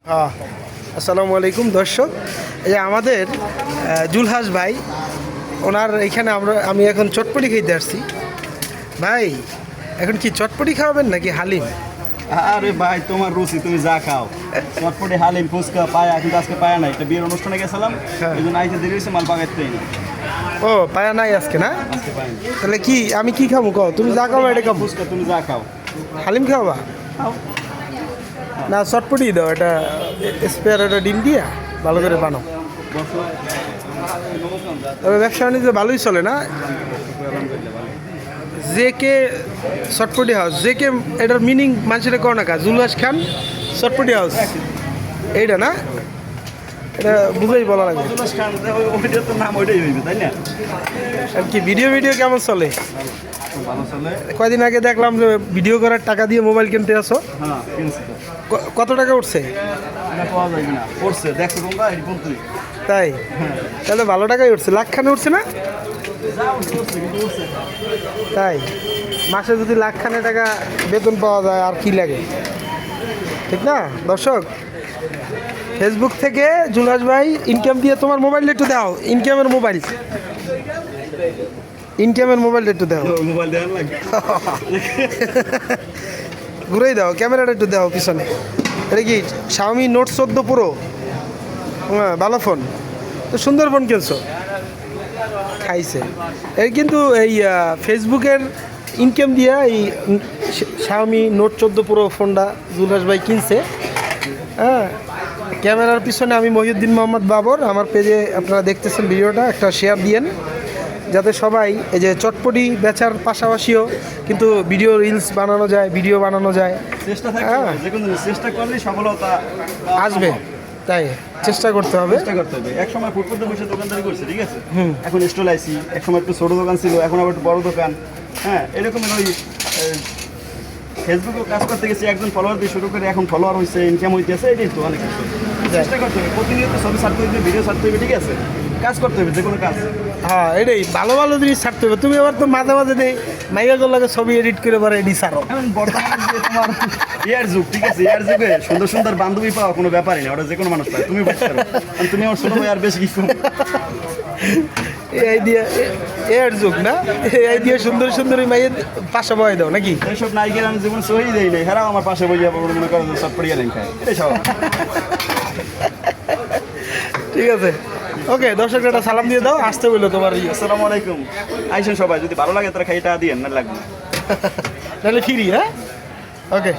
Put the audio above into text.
আসসালামু আলাইকুম দর্শক, এই আমাদের জুলহাস ভাই, ওনার এখানে আমি এখন চটপটি খেতে আসছি। ভাই এখন কি চটপটি খাওয়াবেন নাকি হালিম? আরে ভাই তোমার রুচি, তুমি যা খাও। চটপটি, হালিম, ফুচকা, পায়া, কিন্তু আজকে পায়া নাই, একটা বিয়ের অনুষ্ঠানে গেছিলাম, এই জন্য আইতে দেরি হয়েছে, মাল পাকাইতেই না। ও পায়া নাই আজকে না? আজকে পাই না। তাহলে কি আমি কি খাবো কও? তুমি যা খাও এটা খাবো। ফুচকা তুমি যা খাও। হালিম খাওয়া খাও। না চটপটি দাও, এটা স্পেয়ার একটা ডিম দিয়া ভালো করে বানাও। তবে ব্যবসা বাণিজ্য ভালোই চলে না? যে কে চটপটি হাউস, যে কে এটার মিনিং মানুষের কো না কা জুলহাস খান চটপটি হাউস, এইটা না? এটা বুঝেই বলা লাগবে। জুলহাস খান, ওইটার তো নাম ওইটাই হইবে, তাই না? আর কি ভিডিও কেমন চলে? ভালো চলে। কয়দিন আগে দেখলাম যে ভিডিও করার টাকা দিয়ে মোবাইল কিনতে আসো। হ্যাঁ, কিনছি তো। কত টাকা উঠছে? এটা পাওয়া যায় না, পড়ছে, দেখছো তোমরা এই পর্যন্তই। তাই? তাহলে ভালো টাকাই উঠছে, লাখখানে উঠছে না? যা উঠছে উঠছে, কিন্তু উঠছে। তাই মাসে যদি লাখখানে টাকা বেতন পাওয়া যায় আর কি লাগে, ঠিক না দর্শক? ফেসবুক থেকে জুলহাস ভাই ইনকাম দিয়ে, তোমার মোবাইলটা একটু দাও, ইনকামের মোবাইলটা একটু দাও। মোবাইল দেওয়ার লাগে। ঘুরেই দাও, ক্যামেরাটা একটু দাও পিছনে। এটা কি Xiaomi Note 14 Pro? হ্যাঁ, ভালো ফোন তো, সুন্দর ফোন কিনছো, খাইছে। এই কিন্তু এই ফেসবুকের ইনকাম দিয়া এই Xiaomi Note 14 Pro ফোনটা জুলহাস ভাই কিনছে। হ্যাঁ, ক্যামেরার পিছনে আমি মহিউদ্দিন মোহাম্মদ বাবর, আমার পেজে আপনারা দেখতেছেন ভিডিওটা, একটা শেয়ার দিয়েন যাতে সবাই এই যে চটপটি বেচার পাশাপাশিও কিন্তু রিলস বানানো যায়, ভিডিও বানানো যায়। চেষ্টা থাকে, যে কোনো চেষ্টা করলে সফলতা আসবে, তাই চেষ্টা করতে হবে। চেষ্টা করতে হবে। এক সময় ফুটপাতে বসে দোকানদারি করছে, ঠিক আছে, এখন স্টল আইসি। এক সময় একটু ছোটো দোকান ছিল, এখন আবার একটু বড় দোকান। হ্যাঁ, এরকমের ওই ফেসবুকেও কাজ করতে গেছি, একজন ফলোয়ার দিয়ে শুরু করে এখন ফলোয়ার হয়েছে, ইনকাম হইতেছে, এটাই তো অনেক কিছু। চেষ্টা করতে হবে, প্রতিনিয়ত ছবি ছাড়তে হবে, ভিডিও ছাড়তে হবে, ঠিক আছে, কাজ করতে হবে, যে কোনো কাজ। হ্যাঁ, এটাই ভালো ভালো জিনিস ছাড়তে হবে। তুমি আবার তো মাঝে মাঝে নেই মাইয়াগুলো লাগে ছবি এডিট করে পরে এডি ছাড়ো। এখন বর্তমানে যে তোমার এয়ার যুগ, ঠিক আছে, এয়ার যুগে সুন্দর সুন্দর বান্ধবী পাওয়া কোনো ব্যাপারই না, ওটা যে কোনো মানুষ পায়। তুমি বুঝতে পারো, তুমি আমার ছোটো ভাই, আর বেশি কিছু এই দিয়ে এর যুগ না, এই দিয়ে সুন্দর সুন্দরী মাইয়ের পাশে বয় দাও নাকি? এইসব নায়িকের আমি জীবন সহি দেই নাই, হেরাও আমার পাশে বইয়া মনে করেন সব পড়িয়া নেই খায়, এটাই সব। ঠিক আছে, ওকে দর্শক একটা সালাম দিয়ে দাও, আসতে বললো তোমার। আসসালামু আলাইকুম, আইসেন সবাই, যদি ভালো লাগে তারা খাইটা দিয়ে না লাগবে তাহলে ফিরি। হ্যাঁ, ওকে।